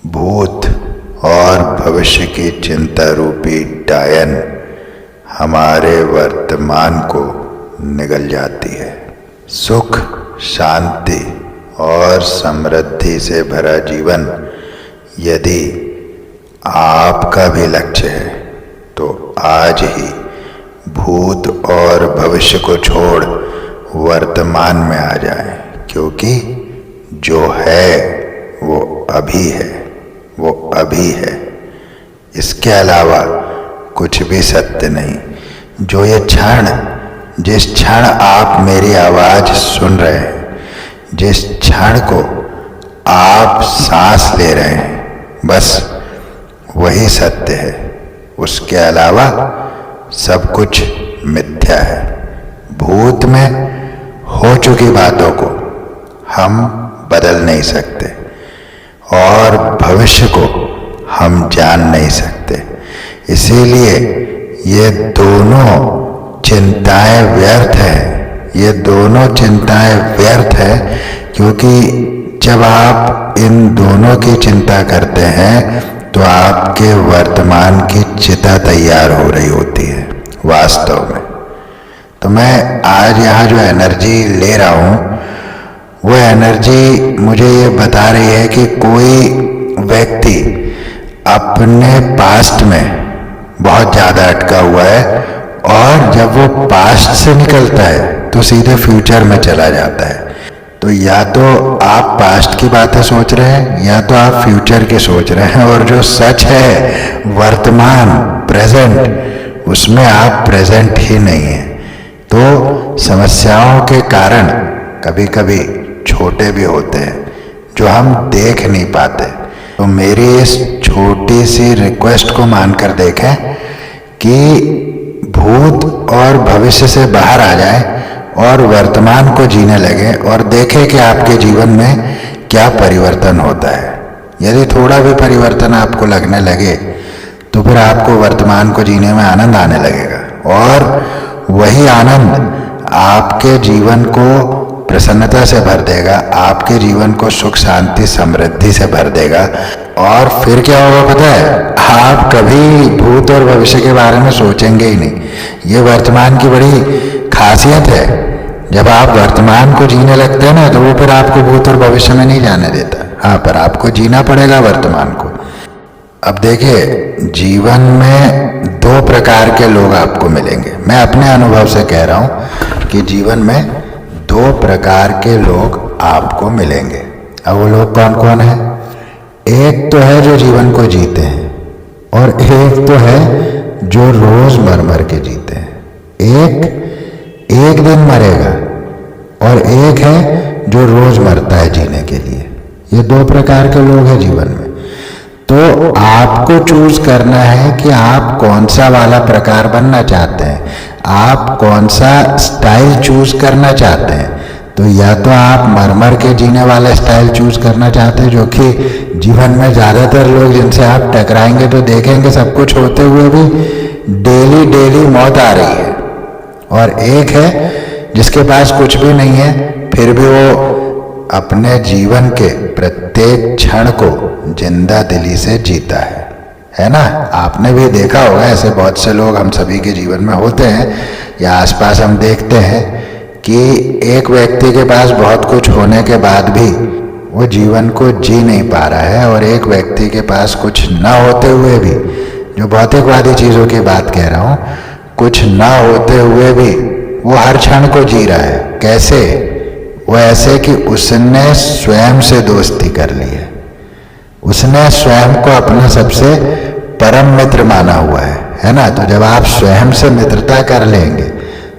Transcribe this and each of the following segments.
भूत और भविष्य की चिंता रूपी डायन हमारे वर्तमान को निगल जाती है। सुख, शांति और समृद्धि से भरा जीवन यदि आपका भी लक्ष्य है तो आज ही भूत और भविष्य को छोड़ वर्तमान में आ जाए, क्योंकि जो है वो अभी है, वो अभी है। इसके अलावा कुछ भी सत्य नहीं। जो ये क्षण, जिस क्षण आप मेरी आवाज सुन रहे हैं, जिस क्षण को आप सांस ले रहे हैं, बस वही सत्य है। उसके अलावा सब कुछ मिथ्या है। भूत में हो चुकी बातों को हम बदल नहीं सकते और भविष्य को हम जान नहीं सकते। इसीलिए ये दोनों चिंताएं व्यर्थ है। ये दोनों चिंताएं व्यर्थ है, क्योंकि जब आप इन दोनों की चिंता करते हैं तो आपके वर्तमान की चिता तैयार हो रही होती है वास्तव में। तो मैं आज यहाँ जो एनर्जी ले रहा हूँ, वो एनर्जी मुझे ये बता रही है कि कोई व्यक्ति अपने पास्ट में बहुत ज़्यादा अटका हुआ है और जब वो पास्ट से निकलता है तो सीधे फ्यूचर में चला जाता है। तो या तो आप पास्ट की बातें सोच रहे हैं या तो आप फ्यूचर की सोच रहे हैं, और जो सच है वर्तमान, प्रेजेंट, उसमें आप प्रेजेंट ही नहीं है। तो समस्याओं के कारण कभी कभी छोटे भी होते हैं जो हम देख नहीं पाते। तो मेरी इस छोटी सी रिक्वेस्ट को मानकर देखें कि भूत और भविष्य से बाहर आ जाए और वर्तमान को जीने लगे और देखें कि आपके जीवन में क्या परिवर्तन होता है। यदि थोड़ा भी परिवर्तन आपको लगने लगे तो फिर आपको वर्तमान को जीने में आनंद आने लगेगा, और वही आनंद आपके जीवन को प्रसन्नता से भर देगा, आपके जीवन को सुख, शांति, समृद्धि से भर देगा। और फिर क्या होगा पता है? आप कभी भूत और भविष्य के बारे में सोचेंगे ही नहीं। ये वर्तमान की बड़ी खासियत है। जब आप वर्तमान को जीने लगते हैं ना, तो वो फिर आपको भूत और भविष्य में नहीं जाने देता। हाँ, पर आपको जीना पड़ेगा वर्तमान को। अब देखिए, जीवन में दो प्रकार के लोग आपको मिलेंगे। मैं अपने अनुभव से कह रहा हूँ कि जीवन में दो प्रकार के लोग आपको मिलेंगे। अब वो लोग कौन कौन है? एक तो है जो जीवन को जीते हैं, और एक तो है जो रोज मर के जीते हैं। एक दिन मरेगा और एक है जो रोज मरता है जीने के लिए। ये दो प्रकार के लोग हैं जीवन में। तो आपको चूज करना है कि आप कौन सा वाला प्रकार बनना चाहते हैं, आप कौन सा स्टाइल चूज करना चाहते हैं। तो या तो आप मर के जीने वाला स्टाइल चूज करना चाहते हैं, जो कि जीवन में ज़्यादातर लोग जिनसे आप टकराएंगे तो देखेंगे सब कुछ होते हुए भी डेली मौत आ रही है। और एक है जिसके पास कुछ भी नहीं है, फिर भी वो अपने जीवन के प्रत्येक क्षण को जिंदा दिली से जीता है ना? आपने भी देखा होगा, ऐसे बहुत से लोग हम सभी के जीवन में होते हैं या आसपास हम देखते हैं कि एक व्यक्ति के पास बहुत कुछ होने के बाद भी वो जीवन को जी नहीं पा रहा है, और एक व्यक्ति के पास कुछ ना होते हुए भी, जो भौतिकवादी चीज़ों की बात कह रहा हूँ, कुछ ना होते हुए भी वो हर क्षण को जी रहा है। कैसे? वो ऐसे कि उसने स्वयं से दोस्ती कर ली उसने स्वयं को अपना सबसे परम मित्र माना हुआ है ना? तो जब आप स्वयं से मित्रता कर लेंगे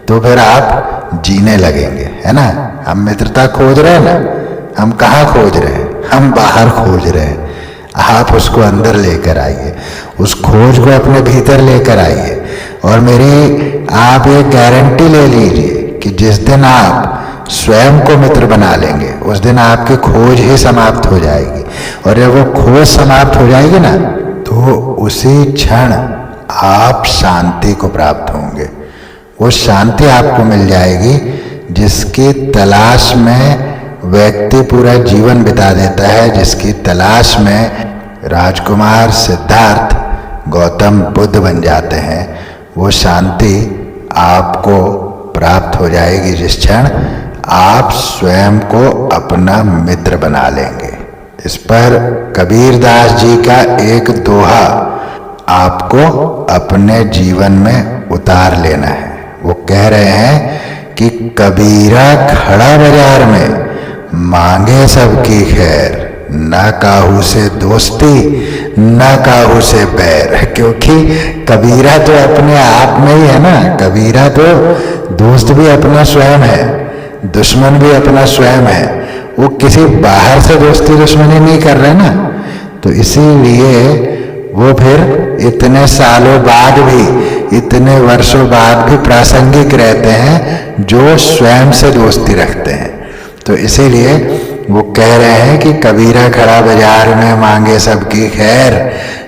तो फिर आप जीने लगेंगे, है ना? हम मित्रता खोज रहे हैं ना, हम कहाँ खोज रहे हैं? हम बाहर खोज रहे हैं। आप उसको अंदर लेकर आइए, उस खोज को अपने भीतर लेकर आइए, और मेरी आप ये गारंटी ले लीजिए कि जिस दिन आप स्वयं को मित्र बना लेंगे उस दिन आपकी खोज ही समाप्त हो जाएगी। और जब वो खोज समाप्त हो जाएगी ना, तो उसी क्षण आप शांति को प्राप्त होंगे। वो शांति आपको मिल जाएगी जिसकी तलाश में व्यक्ति पूरा जीवन बिता देता है, जिसकी तलाश में राजकुमार सिद्धार्थ गौतम बुद्ध बन जाते हैं, वो शांति आपको प्राप्त हो जाएगी जिस क्षण आप स्वयं को अपना मित्र बना लेंगे। इस पर कबीरदास जी का एक दोहा आपको अपने जीवन में उतार लेना है। वो कह रहे हैं कि कबीरा खड़ा बाजार में मांगे सबकी खैर, ना काहू से दोस्ती ना काहू से बैर। क्योंकि कबीरा तो अपने आप में ही है ना, कबीरा तो दोस्त भी अपना स्वयं है, दुश्मन भी अपना स्वयं है। वो किसी बाहर से दोस्ती दुश्मनी नहीं कर रहे ना, तो इसीलिए वो फिर इतने सालों बाद भी, इतने वर्षों बाद भी प्रासंगिक रहते हैं जो स्वयं से दोस्ती रखते हैं। तो इसीलिए वो कह रहे हैं कि कबीरा खड़ा बाजार में मांगे सबकी खैर,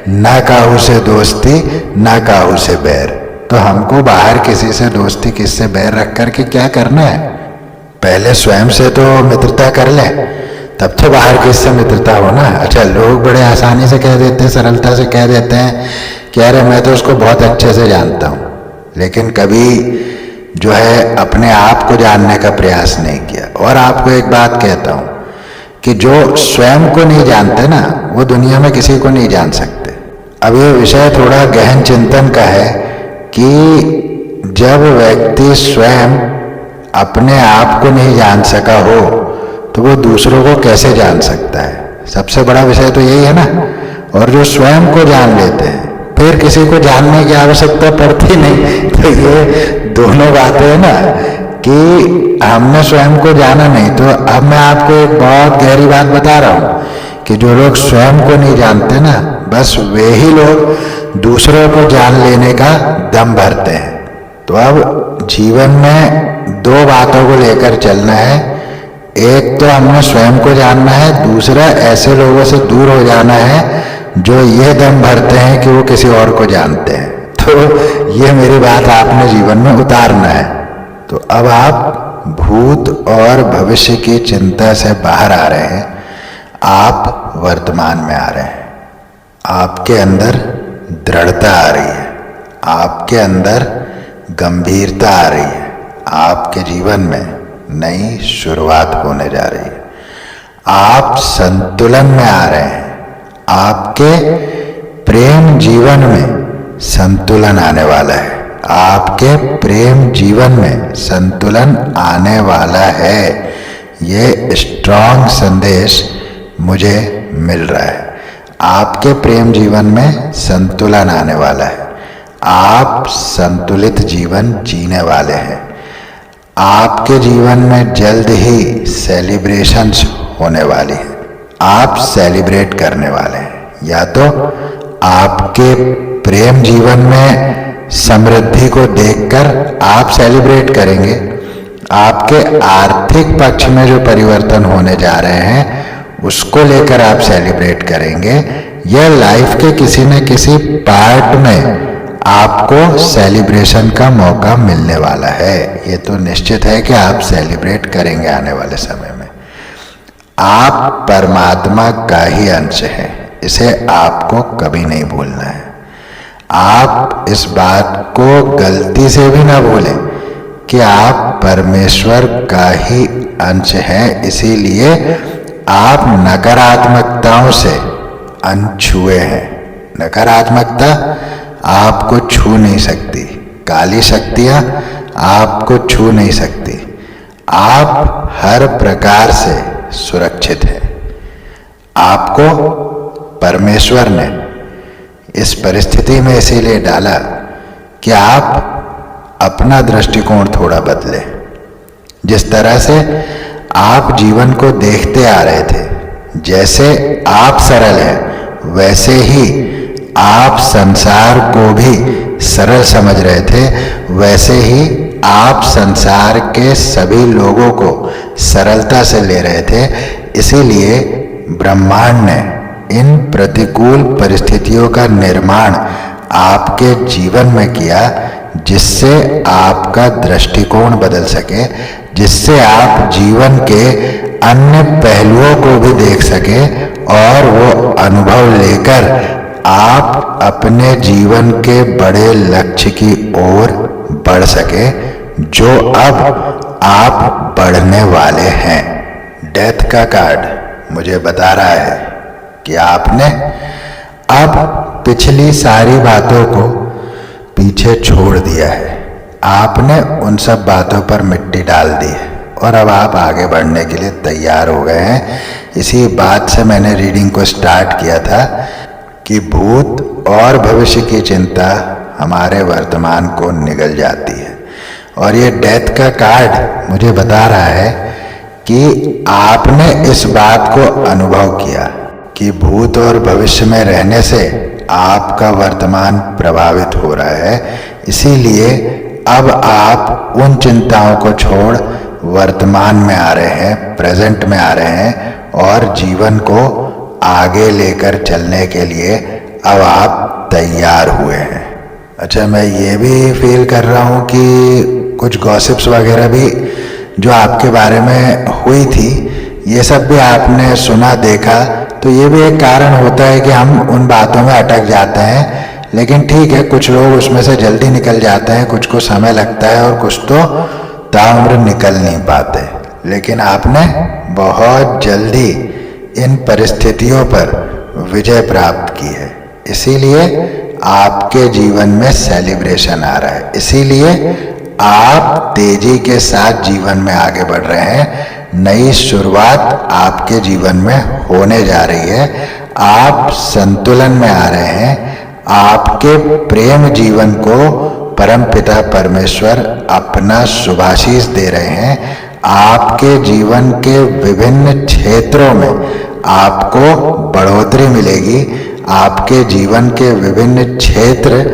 ना काहू से दोस्ती ना काहू से बैर। तो हमको बाहर किसी से दोस्ती किससे बैर रख करके क्या करना है? पहले स्वयं से तो मित्रता कर ले, तब तो बाहर किससे मित्रता हो ना। अच्छा, लोग बड़े आसानी से कह देते हैं, सरलता से कह देते हैं कि अरे मैं तो उसको बहुत अच्छे से जानता हूँ, लेकिन कभी जो है अपने आप को जानने का प्रयास नहीं किया। और आपको एक बात कहता हूँ कि जो स्वयं को नहीं जानते ना, वो दुनिया में किसी को नहीं जान सकते। अब ये विषय थोड़ा गहन चिंतन का है कि जब व्यक्ति स्वयं अपने आप को नहीं जान सका हो तो वो दूसरों को कैसे जान सकता है? सबसे बड़ा विषय तो यही है ना। और जो स्वयं को जान लेते हैं फिर किसी को जानने की आवश्यकता पड़ती नहीं। तो ये दोनों बातें है ना कि हमने स्वयं को जाना नहीं। तो अब मैं आपको एक बहुत गहरी बात बता रहा हूं कि जो लोग स्वयं को नहीं जानते ना, बस वे ही लोग दूसरों को जान लेने का दम भरते हैं। तो अब जीवन में दो बातों को लेकर चलना है। एक तो हमने स्वयं को जानना है, दूसरा ऐसे लोगों से दूर हो जाना है जो ये दम भरते हैं कि वो किसी और को जानते हैं। तो ये मेरी बात आपने जीवन में उतारना है। तो अब आप भूत और भविष्य की चिंता से बाहर आ रहे हैं, आप वर्तमान में आ रहे हैं। आपके अंदर दृढ़ता आ रही है, आपके अंदर गंभीरता आ रही है, आपके जीवन में नई शुरुआत होने जा रही है। आप संतुलन में आ रहे हैं, आपके प्रेम जीवन में संतुलन आने वाला है, आपके प्रेम जीवन में संतुलन आने वाला है। ये स्ट्रॉन्ग संदेश मुझे मिल रहा है। आपके प्रेम जीवन में संतुलन आने वाला है, आप संतुलित जीवन जीने वाले हैं। आपके जीवन में जल्द ही सेलिब्रेशंस होने वाली है, आप सेलिब्रेट करने वाले हैं। या तो आपके प्रेम जीवन में समृद्धि को देखकर आप सेलिब्रेट करेंगे, आपके आर्थिक पक्ष में जो परिवर्तन होने जा रहे हैं उसको लेकर आप सेलिब्रेट करेंगे, या लाइफ के किसी न किसी पार्ट में आपको सेलिब्रेशन का मौका मिलने वाला है। ये तो निश्चित है कि आप सेलिब्रेट करेंगे आने वाले समय में। आप परमात्मा का ही अंश हैं, इसे आपको कभी नहीं भूलना है। आप इस बात को गलती से भी ना भूलें कि आप परमेश्वर का ही अंश हैं। इसीलिए आप नकारात्मकताओं से अनछुए हैं। नकारात्मकता आपको छू नहीं सकती, काली शक्तियां आपको छू नहीं सकती। आप हर प्रकार से सुरक्षित हैं। आपको परमेश्वर ने इस परिस्थिति में इसीलिए डाला कि आप अपना दृष्टिकोण थोड़ा बदलें। जिस तरह से आप जीवन को देखते आ रहे थे, जैसे आप सरल हैं वैसे ही आप संसार को भी सरल समझ रहे थे, वैसे ही आप संसार के सभी लोगों को सरलता से ले रहे थे। इसीलिए ब्रह्मांड ने इन प्रतिकूल परिस्थितियों का निर्माण आपके जीवन में किया, जिससे आपका दृष्टिकोण बदल सके, जिससे आप जीवन के अन्य पहलुओं को भी देख सके और वो अनुभव लेकर आप अपने जीवन के बड़े लक्ष्य की ओर बढ़ सके जो अब आप बढ़ने वाले हैं। डेथ का कार्ड मुझे बता रहा है कि आपने अब पिछली सारी बातों को पीछे छोड़ दिया है। आपने उन सब बातों पर मिट्टी डाल दी है और अब आप आगे बढ़ने के लिए तैयार हो गए हैं। इसी बात से मैंने रीडिंग को स्टार्ट किया था कि भूत और भविष्य की चिंता हमारे वर्तमान को निगल जाती है। और ये डेथ का कार्ड मुझे बता रहा है कि आपने इस बात को अनुभव किया कि भूत और भविष्य में रहने से आपका वर्तमान प्रभावित हो रहा है। इसीलिए अब आप उन चिंताओं को छोड़ वर्तमान में आ रहे हैं, प्रेजेंट में आ रहे हैं और जीवन को आगे लेकर चलने के लिए अब आप तैयार हुए हैं। अच्छा, मैं ये भी फील कर रहा हूँ कि कुछ गॉसिप्स वगैरह भी जो आपके बारे में हुई थी, ये सब भी आपने सुना देखा, तो ये भी एक कारण होता है कि हम उन बातों में अटक जाते हैं। लेकिन ठीक है, कुछ लोग उसमें से जल्दी निकल जाते हैं, कुछ को समय लगता है और कुछ तो ताउम्र निकल नहीं पाते। लेकिन आपने बहुत जल्दी इन परिस्थितियों पर विजय प्राप्त की है। इसीलिए आपके जीवन में सेलिब्रेशन आ रहा है। इसीलिए आप तेजी के साथ जीवन में आगे बढ़ रहे हैं। नई शुरुआत आपके जीवन में होने जा रही है। आप संतुलन में आ रहे हैं। आपके प्रेम जीवन को परमपिता परमेश्वर अपना शुभाशीष दे रहे हैं। आपके जीवन के विभिन्न क्षेत्रों में आपको बढ़ोतरी मिलेगी। आपके जीवन के विभिन्न क्षेत्र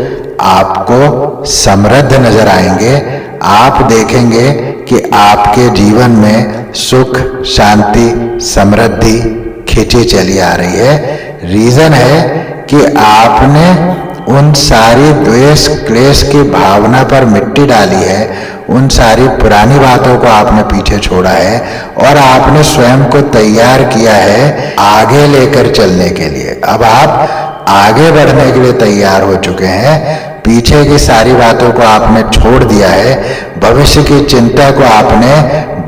आपको समृद्ध नजर आएंगे। आप देखेंगे कि आपके जीवन में सुख, शांति, समृद्धि खिंची चली आ रही है। रीजन है कि आपने उन सारी द्वेष क्लेश की भावना पर मिट्टी डाली है। उन सारी पुरानी बातों को आपने पीछे छोड़ा है और आपने स्वयं को तैयार किया है आगे लेकर चलने के लिए। अब आप आगे बढ़ने के लिए तैयार हो चुके हैं। पीछे की सारी बातों को आपने छोड़ दिया है। भविष्य की चिंता को आपने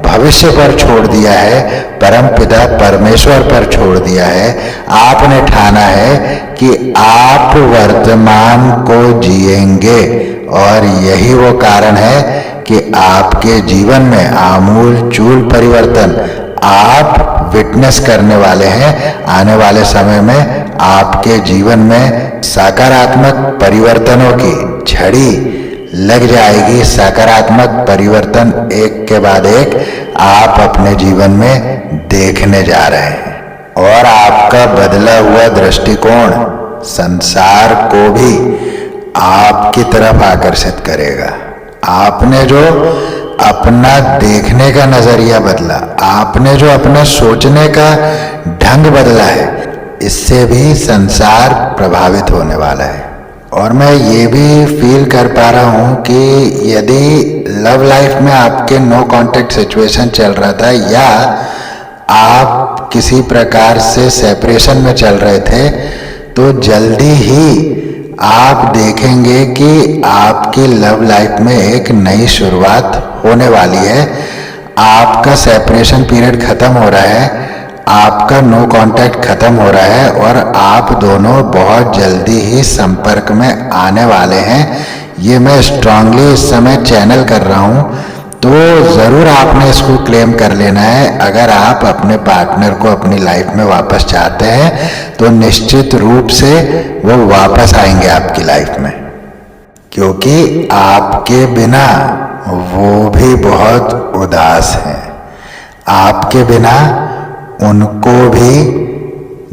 भविष्य पर छोड़ दिया है, परमपिता परमेश्वर पर छोड़ दिया है। आपने ठाना है कि आप वर्तमान को जिएंगे और यही वो कारण है कि आपके जीवन में आमूल चूल परिवर्तन आप विटनेस करने वाले हैं। आने वाले समय में आपके जीवन में सकारात्मक परिवर्तनों की झड़ी लग जाएगी। सकारात्मक परिवर्तन एक के बाद एक आप अपने जीवन में देखने जा रहे हैं और आपका बदला हुआ दृष्टिकोण संसार को भी आपकी तरफ आकर्षित करेगा। आपने जो अपना देखने का नजरिया बदला, आपने जो अपना सोचने का ढंग बदला है, इससे भी संसार प्रभावित होने वाला है। और मैं ये भी फील कर पा रहा हूँ कि यदि लव लाइफ में आपके नो कांटेक्ट सिचुएशन चल रहा था या आप किसी प्रकार से सेपरेशन में चल रहे थे, तो जल्दी ही आप देखेंगे कि आपकी लव लाइफ में एक नई शुरुआत होने वाली है। आपका सेपरेशन पीरियड खत्म हो रहा है, आपका नो कांटेक्ट खत्म हो रहा है और आप दोनों बहुत जल्दी ही संपर्क में आने वाले हैं। ये मैं स्ट्रांगली इस समय चैनल कर रहा हूँ, तो ज़रूर आपने इसको क्लेम कर लेना है। अगर आप अपने पार्टनर को अपनी लाइफ में वापस चाहते हैं तो निश्चित रूप से वो वापस आएंगे आपकी लाइफ में, क्योंकि आपके बिना वो भी बहुत उदास हैं। आपके बिना उनको भी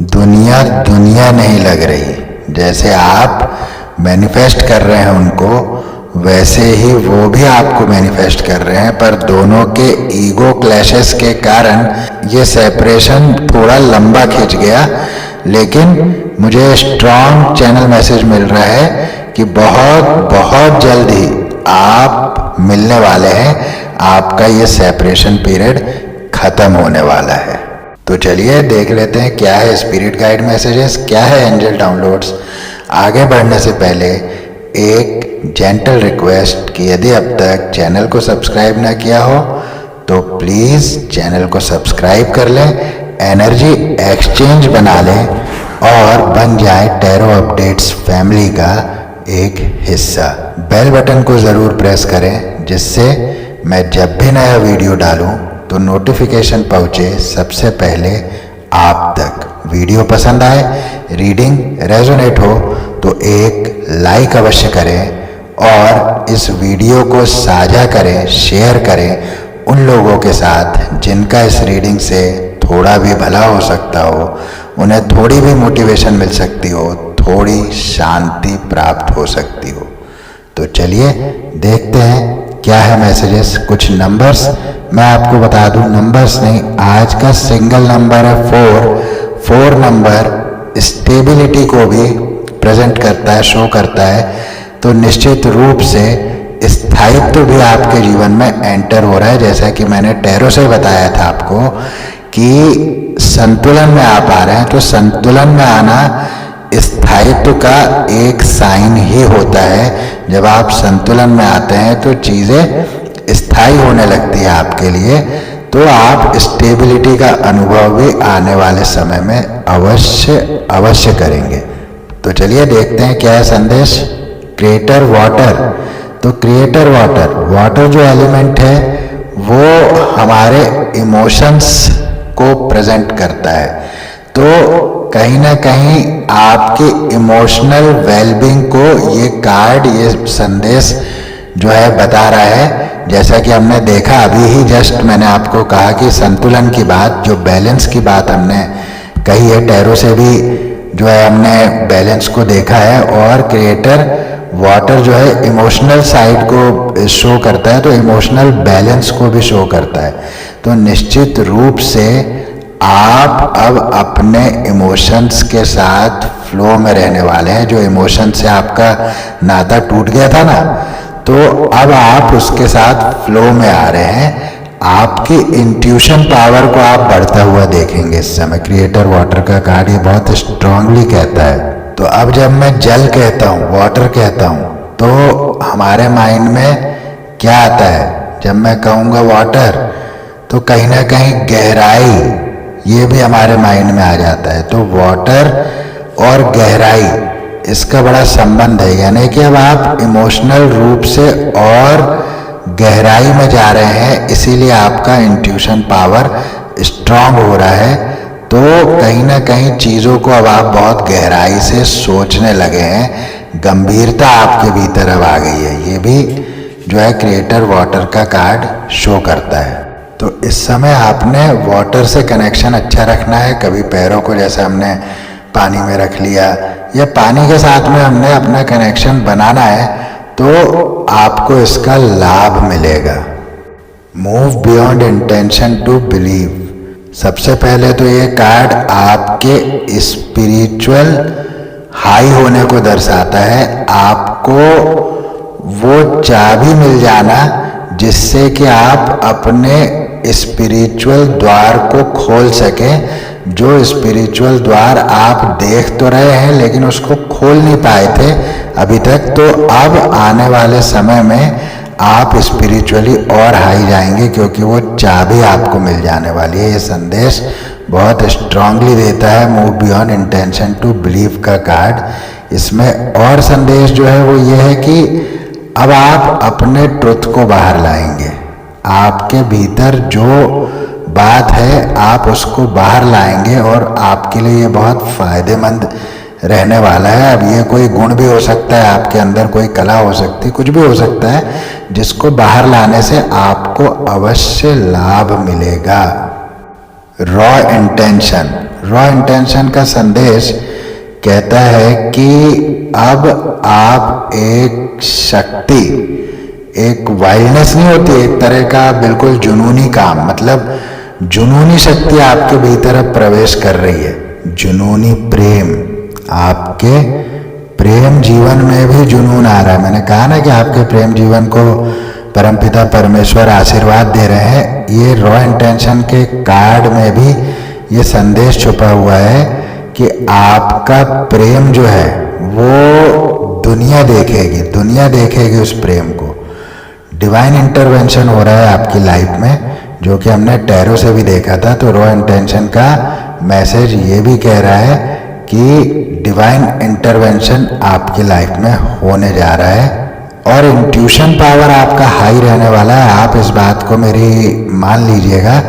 दुनिया दुनिया नहीं लग रही। जैसे आप मैनिफेस्ट कर रहे हैं उनको, वैसे ही वो भी आपको मैनिफेस्ट कर रहे हैं। पर दोनों के ईगो क्लैशेस के कारण ये सेपरेशन थोड़ा लंबा खिंच गया। लेकिन मुझे स्ट्रॉन्ग चैनल मैसेज मिल रहा है कि बहुत बहुत जल्द ही आप मिलने वाले हैं। आपका ये सेपरेशन पीरियड खत्म होने वाला है। तो चलिए देख लेते हैं क्या है स्पिरिट गाइड मैसेजेस, क्या है एंजल डाउनलोड्स। आगे बढ़ने से पहले एक जेंटल रिक्वेस्ट कि यदि अब तक चैनल को सब्सक्राइब ना किया हो तो प्लीज़ चैनल को सब्सक्राइब कर लें, एनर्जी एक्सचेंज बना लें और बन जाए टैरो अपडेट्स फैमिली का एक हिस्सा। बेल बटन को ज़रूर प्रेस करें जिससे मैं जब भी नया वीडियो डालूं तो नोटिफिकेशन पहुंचे सबसे पहले आप तक। वीडियो पसंद आए, रीडिंग रेजोनेट हो तो एक लाइक अवश्य करें और इस वीडियो को साझा करें, शेयर करें उन लोगों के साथ जिनका इस रीडिंग से थोड़ा भी भला हो सकता हो, उन्हें थोड़ी भी मोटिवेशन मिल सकती हो, थोड़ी शांति प्राप्त हो सकती हो। तो चलिए देखते हैं क्या है मैसेजेस। कुछ नंबर्स मैं आपको बता दूं, नंबर्स नहीं, आज का सिंगल नंबर है 4। 4 नंबर स्टेबिलिटी को भी प्रेजेंट करता है, शो करता है। तो निश्चित रूप से स्थायित्व भी आपके जीवन में एंटर हो रहा है। जैसा कि मैंने टैरो से बताया था आपको कि संतुलन में आप आ रहे हैं, तो संतुलन में आना स्थायित्व का एक साइन ही होता है। जब आप संतुलन में आते हैं तो चीज़ें स्थायी होने लगती है आपके लिए, तो आप स्टेबिलिटी का अनुभव भी आने वाले समय में अवश्य करेंगे। तो चलिए देखते हैं क्या है संदेश। क्रिएटर वाटर, तो क्रिएटर वाटर जो एलिमेंट है वो हमारे इमोशंस को प्रेजेंट करता है। तो कहीं ना कहीं आपके इमोशनल वेलबींग को ये कार्ड, ये संदेश जो है बता रहा है। जैसा कि हमने देखा अभी ही जस्ट मैंने आपको कहा कि संतुलन की बात, जो बैलेंस की बात हमने कही है, टैरो से भी जो है हमने बैलेंस को देखा है। और क्रिएटर वाटर जो है इमोशनल साइड को शो करता है, तो इमोशनल बैलेंस को भी शो करता है। तो निश्चित रूप से आप अब अपने इमोशंस के साथ फ्लो में रहने वाले हैं। जो इमोशन से आपका नाता टूट गया था ना, तो अब आप उसके साथ फ्लो में आ रहे हैं। आपकी इंट्यूशन पावर को आप बढ़ता हुआ देखेंगे इस समय। क्रिएटर वाटर का कार्ड ये बहुत स्ट्रांगली कहता है। तो अब जब मैं जल कहता हूँ, वाटर कहता हूँ, तो हमारे माइंड में क्या आता है? जब मैं कहूँगा वाटर तो कहीं ना कहीं गहराई, ये भी हमारे माइंड में आ जाता है। तो वाटर और गहराई, इसका बड़ा संबंध है। यानी कि अब आप इमोशनल रूप से और गहराई में जा रहे हैं, इसीलिए आपका इंट्यूशन पावर स्ट्रांग हो रहा है। तो कहीं ना कहीं चीज़ों को अब आप बहुत गहराई से सोचने लगे हैं, गंभीरता आपके भीतर अब आ गई है। ये भी जो है क्रिएटर वाटर का कार्ड शो करता है। तो इस समय आपने वाटर से कनेक्शन अच्छा रखना है। कभी पैरों को जैसे हमने पानी में रख लिया या पानी के साथ में हमने अपना कनेक्शन बनाना है, तो आपको इसका लाभ मिलेगा। Move beyond intention to believe. सबसे पहले तो ये कार्ड आपके स्पिरिचुअल हाई होने को दर्शाता है। आपको वो चाबी मिल जाना जिससे कि आप अपने स्पिरिचुअल द्वार को खोल सकें। जो स्पिरिचुअल द्वार आप देख तो रहे हैं लेकिन उसको खोल नहीं पाए थे अभी तक, तो अब आने वाले समय में आप स्पिरिचुअली और हाई जाएंगे क्योंकि वो चाबी आपको मिल जाने वाली है। ये संदेश बहुत स्ट्रांगली देता है move beyond intention to believe का कार्ड। इसमें और संदेश जो है वो ये है कि अब आप अपने ट्रुथ को बाहर लाएंगे। आपके भीतर जो बात है आप उसको बाहर लाएंगे और आपके लिए ये बहुत फायदेमंद रहने वाला है। अब ये कोई गुण भी हो सकता है, आपके अंदर कोई कला हो सकती है, कुछ भी हो सकता है जिसको बाहर लाने से आपको अवश्य लाभ मिलेगा। रॉ इंटेंशन का संदेश कहता है कि अब आप एक शक्ति, एक वाइल्डनेस नहीं होती, एक तरह का बिल्कुल जुनूनी काम, मतलब जुनूनी शक्ति आपके भीतर अब प्रवेश कर रही है। जुनूनी प्रेम, आपके प्रेम जीवन में भी जुनून आ रहा है। मैंने कहा ना कि आपके प्रेम जीवन को परमपिता परमेश्वर आशीर्वाद दे रहे हैं। ये रॉ इंटेंशन के कार्ड में भी ये संदेश छुपा हुआ है कि आपका प्रेम जो है वो दुनिया देखेगी उस प्रेम को। डिवाइन इंटरवेंशन हो रहा है आपकी लाइफ में, जो कि हमने टैरो से भी देखा था। तो रॉ इंटेंशन का मैसेज ये भी कह रहा है कि डिवाइन इंटरवेंशन आपकी लाइफ में होने जा रहा है और इंट्यूशन पावर आपका हाई रहने वाला है। आप इस बात को मेरी मान लीजिएगा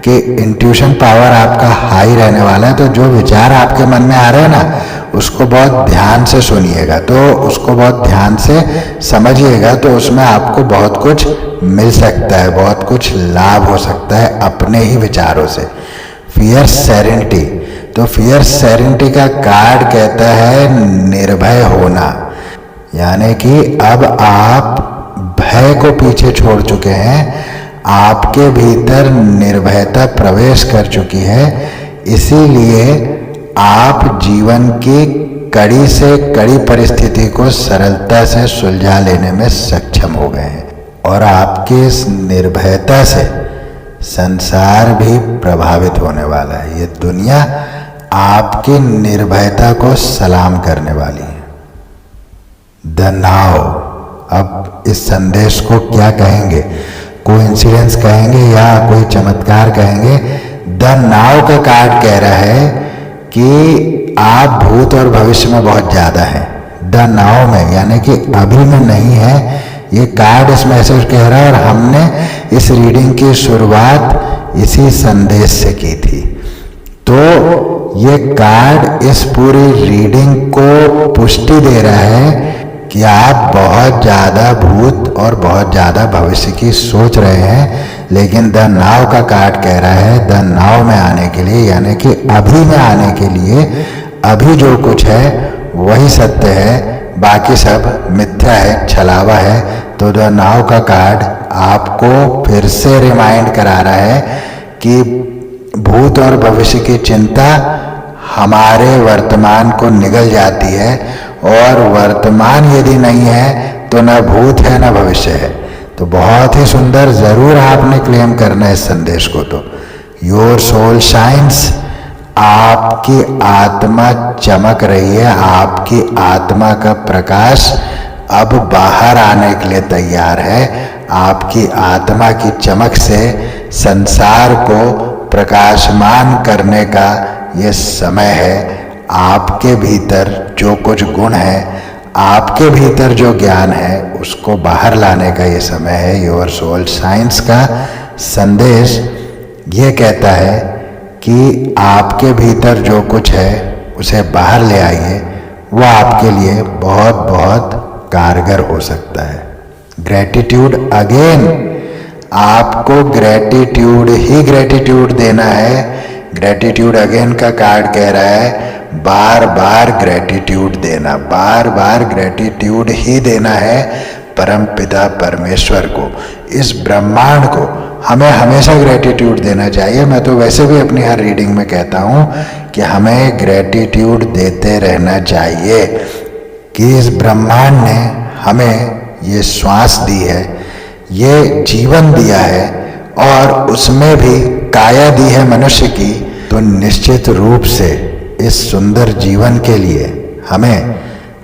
कि इंट्यूशन पावर आपका हाई रहने वाला है। तो जो विचार आपके मन में आ रहे हैं ना, उसको बहुत ध्यान से सुनिएगा, तो उसको बहुत ध्यान से समझिएगा, तो उसमें आपको बहुत कुछ मिल सकता है, बहुत कुछ लाभ हो सकता है अपने ही विचारों से। फियर सेरेनिटी, तो फियर सेरेनिटी का कार्ड कहता है निर्भय होना, यानी कि अब आप भय को पीछे छोड़ चुके हैं, आपके भीतर निर्भयता प्रवेश कर चुकी है। इसीलिए आप जीवन की कड़ी से कड़ी परिस्थिति को सरलता से सुलझा लेने में सक्षम हो गए हैं और आपके इस निर्भयता से संसार भी प्रभावित होने वाला है। ये दुनिया आपकी निर्भयता को सलाम करने वाली है। द नाउ, अब इस संदेश को क्या कहेंगे, कोइंसिडेंस कहेंगे या कोई चमत्कार कहेंगे? द नाउ का कार्ड कह रहा है कि आप भूत और भविष्य में बहुत ज्यादा हैं, द नाउ में, यानी कि अभी में नहीं है। ये कार्ड इस मैसेज कह रहा है और हमने इस रीडिंग की शुरुआत इसी संदेश से की थी। तो ये कार्ड इस पूरी रीडिंग को पुष्टि दे रहा है कि आप बहुत ज़्यादा भूत और ज़्यादा ज़्यादा भविष्य की सोच रहे हैं, लेकिन द नाव का कार्ड कह रहा है द नाव में आने के लिए, यानी कि अभी में आने के लिए, अभी जो कुछ है वही सत्य है, बाकी सब मिथ्या है, छलावा है। तो द नाव का कार्ड आपको फिर से रिमाइंड करा रहा है कि भूत और भविष्य की चिंता हमारे वर्तमान को निगल जाती है, और वर्तमान यदि नहीं है तो न भूत है न भविष्य है। तो बहुत ही सुंदर, जरूर आपने क्लेम करना है इस संदेश को। तो योर सोल शाइन्स, आपकी आत्मा चमक रही है, आपकी आत्मा का प्रकाश अब बाहर आने के लिए तैयार है। आपकी आत्मा की चमक से संसार को प्रकाशमान करने का ये समय है। आपके भीतर जो कुछ गुण है, आपके भीतर जो ज्ञान है, उसको बाहर लाने का ये समय है। योर सोल साइंस का संदेश ये कहता है कि आपके भीतर जो कुछ है उसे बाहर ले आइए, वो आपके लिए बहुत बहुत कारगर हो सकता है। ग्रेटिट्यूड अगेन, आपको ग्रेटिट्यूड ही ग्रेटिट्यूड देना है। ग्रेटिट्यूड अगेन का कार्ड कह रहा है बार बार ग्रेटिट्यूड देना, बार बार ग्रेटिट्यूड ही देना है परम पिता परमेश्वर को, इस ब्रह्मांड को। हमें हमेशा ग्रेटिट्यूड देना चाहिए। मैं तो वैसे भी अपनी हर रीडिंग में कहता हूँ कि हमें ग्रेटिट्यूड देते रहना चाहिए कि इस ब्रह्मांड ने हमें ये श्वास दी है, ये जीवन दिया है, और उसमें भी काया दी है मनुष्य की। तो निश्चित रूप से इस सुंदर जीवन के लिए हमें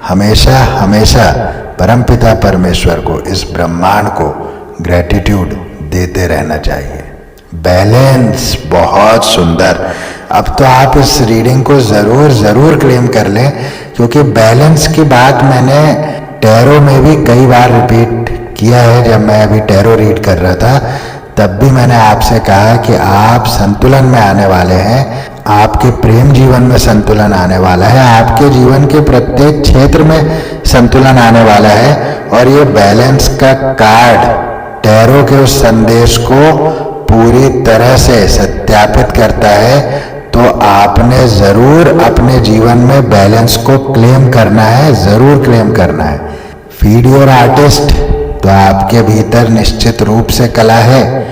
हमेशा हमेशा परमपिता परमेश्वर को, इस ब्रह्मांड को ग्रेटिट्यूड देते रहना चाहिए। बैलेंस, बहुत सुंदर। अब तो आप इस रीडिंग को जरूर क्लेम कर लें, क्योंकि बैलेंस की बात मैंने टैरो में भी कई बार रिपीट किया है। जब मैं अभी टैरो रीड कर रहा था तब भी मैंने आपसे कहा कि आप संतुलन में आने वाले हैं, आपके प्रेम जीवन में संतुलन आने वाला है, आपके जीवन के प्रत्येक क्षेत्र में संतुलन आने वाला है। और ये बैलेंस का कार्ड टैरो के उस संदेश को पूरी तरह से सत्यापित करता है। तो आपने जरूर अपने जीवन में बैलेंस को क्लेम करना है, जरूर क्लेम करना है। फीड योर आर्टिस्ट, तो आपके भीतर निश्चित रूप से कला है।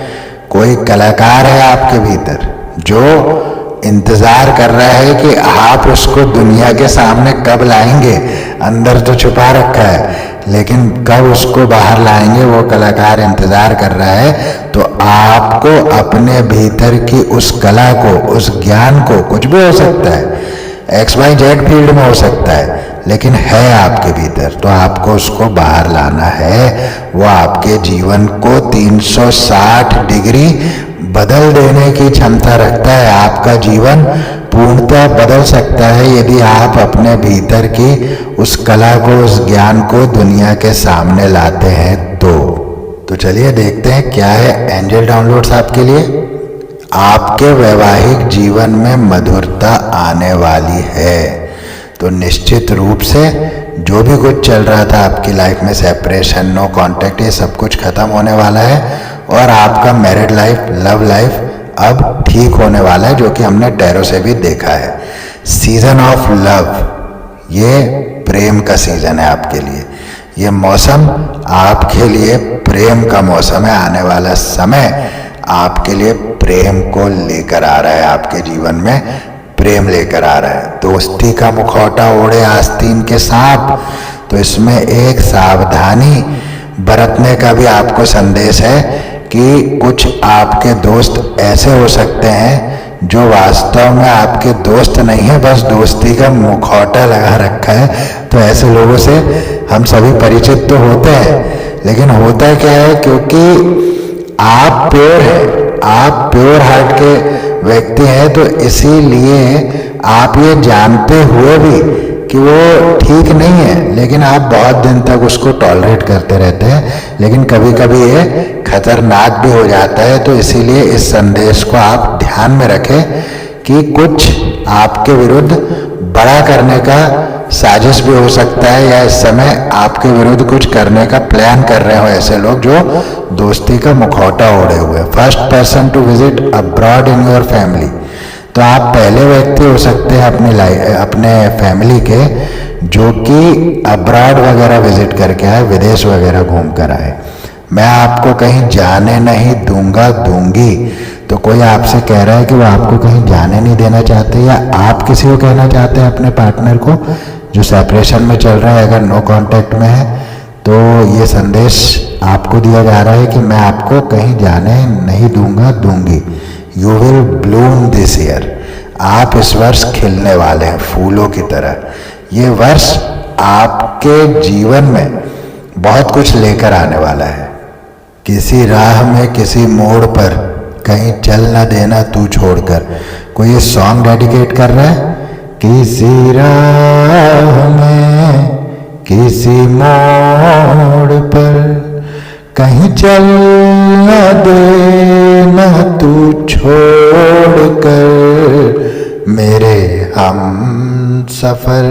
कोई कलाकार है आपके भीतर जो इंतजार कर रहा है कि आप उसको दुनिया के सामने कब लाएंगे। अंदर तो छुपा रखा है, लेकिन कब उसको बाहर लाएंगे वो कलाकार इंतजार कर रहा है। तो आपको अपने भीतर की उस कला को, उस ज्ञान को, कुछ भी हो सकता है, XYZ फील्ड में हो सकता है, लेकिन है आपके भीतर, तो आपको उसको बाहर लाना है। वो आपके जीवन को 360 डिग्री बदल देने की क्षमता रखता है। आपका जीवन पूर्णतः बदल सकता है यदि आप अपने भीतर की उस कला को, उस ज्ञान को दुनिया के सामने लाते हैं तो चलिए देखते हैं क्या है एंजल डाउनलोड्स आपके लिए। आपके वैवाहिक जीवन में मधुरता आने वाली है। तो निश्चित रूप से जो भी कुछ चल रहा था आपकी लाइफ में, सेपरेशन, नो कांटेक्ट, ये सब कुछ खत्म होने वाला है और आपका मैरिड लाइफ, लव लाइफ अब ठीक होने वाला है, जो कि हमने टैरो से भी देखा है। सीजन ऑफ लव, ये प्रेम का सीजन है आपके लिए। ये मौसम आपके लिए प्रेम का मौसम है। आने वाला समय आपके लिए प्रेम को लेकर आ रहा है, आपके जीवन में प्रेम लेकर आ रहा है। दोस्ती का मुखौटा ओढ़े आस्तीन के सांप, तो इसमें एक सावधानी बरतने का भी आपको संदेश है कि कुछ आपके दोस्त ऐसे हो सकते हैं जो वास्तव में आपके दोस्त नहीं है, बस दोस्ती का मुखौटा लगा रखा है। तो ऐसे लोगों से हम सभी परिचित तो होते हैं, लेकिन होता क्या है, क्योंकि आप प्योर हैं, आप प्योर हार्ट के व्यक्ति हैं, तो इसीलिए आप ये जानते हुए भी कि वो ठीक नहीं है, लेकिन आप बहुत दिन तक उसको टॉलरेट करते रहते हैं, लेकिन कभी कभी ये खतरनाक भी हो जाता है। तो इसीलिए इस संदेश को आप ध्यान में रखें कि कुछ आपके विरुद्ध बड़ा करने का साजिश भी हो सकता है, या इस समय आपके विरुद्ध कुछ करने का प्लान कर रहे हो ऐसे लोग जो दोस्ती का मुखौटा ओढ़े हुए। First person to visit abroad in your family, तो आप पहले व्यक्ति हो सकते हैं अपने फैमिली के जो कि अब्रॉड वगैरह विजिट करके आए, विदेश वगैरह घूम कर आए। मैं आपको कहीं जाने नहीं दूंगा, दूंगी, तो कोई आपसे कह रहा है कि वो आपको कहीं जाने नहीं देना चाहते, या आप किसी को कहना चाहते हैं अपने पार्टनर को जो सेपरेशन में चल रहा है, अगर नो कांटेक्ट में है, तो ये संदेश आपको दिया जा रहा है कि मैं आपको कहीं जाने नहीं दूंगा, दूंगी। You will Bloom this year, आप इस वर्ष खिलने वाले हैं फूलों की तरह। ये वर्ष आपके जीवन में बहुत कुछ लेकर आने वाला है। किसी राह में, किसी मोड़ पर कहीं चल न देना तू छोड़कर, कोई ये सॉन्ग डेडिकेट कर रहा है। किसी राह में, किसी मोड़ पर कहीं चल न देना तू छोड़कर, मेरे हम सफर,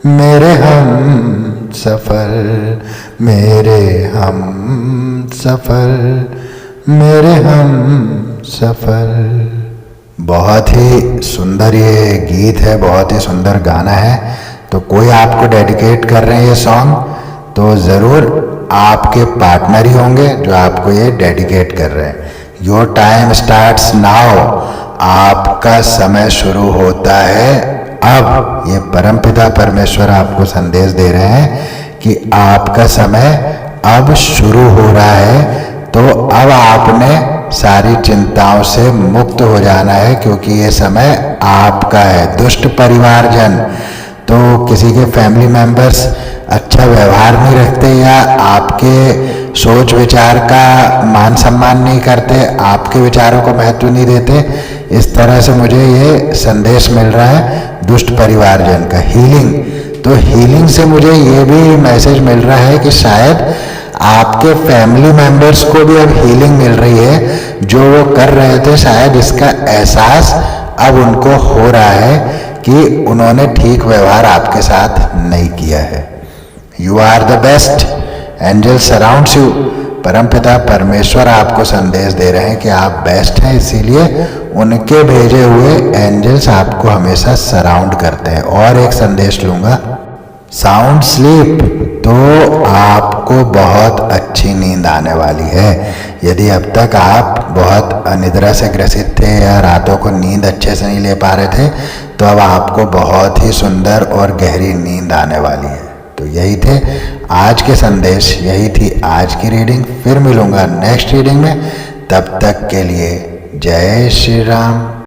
मेरे हम सफर, मेरे हम सफर, मेरे हम सफर। बहुत ही सुंदर ये गीत है, बहुत ही सुंदर गाना है। तो कोई आपको डेडिकेट कर रहे हैं ये सॉन्ग, तो ज़रूर आपके पार्टनर ही होंगे जो आपको ये डेडिकेट कर रहे हैं। योर टाइम स्टार्ट्स नाउ, आपका समय शुरू होता है अब। ये परमपिता परमेश्वर आपको संदेश दे रहे हैं कि आपका समय अब शुरू हो रहा है। तो अब आपने सारी चिंताओं से मुक्त हो जाना है, क्योंकि ये समय आपका है। दुष्ट परिवारजन, तो किसी के फैमिली मेंबर्स अच्छा व्यवहार नहीं रखते, या आपके सोच विचार का मान सम्मान नहीं करते, आपके विचारों को महत्व नहीं देते, इस तरह से मुझे ये संदेश मिल रहा है दुष्ट परिवारजन का। हीलिंग, तो हीलिंग से मुझे ये भी मैसेज मिल रहा है कि शायद आपके फैमिली मेंबर्स को भी अब हीलिंग मिल रही है, जो वो कर रहे थे शायद इसका एहसास अब उनको हो रहा है कि उन्होंने ठीक व्यवहार आपके साथ नहीं किया है। You are the best, angel surrounds you. परमपिता परमेश्वर आपको संदेश दे रहे हैं कि आप बेस्ट हैं, इसीलिए उनके भेजे हुए एंजल्स आपको हमेशा सराउंड करते हैं। और एक संदेश लूंगा, साउंड स्लीप, तो आपको बहुत अच्छी नींद आने वाली है। यदि अब तक आप बहुत अनिद्रा से ग्रसित थे या रातों को नींद अच्छे से नहीं ले पा रहे थे, तो अब आपको बहुत ही सुंदर और गहरी नींद आने वाली है। तो तो यही थे आज के संदेश, यही थी आज की रीडिंग। फिर मिलूंगा नेक्स्ट रीडिंग में, तब तक के लिए जय श्री राम।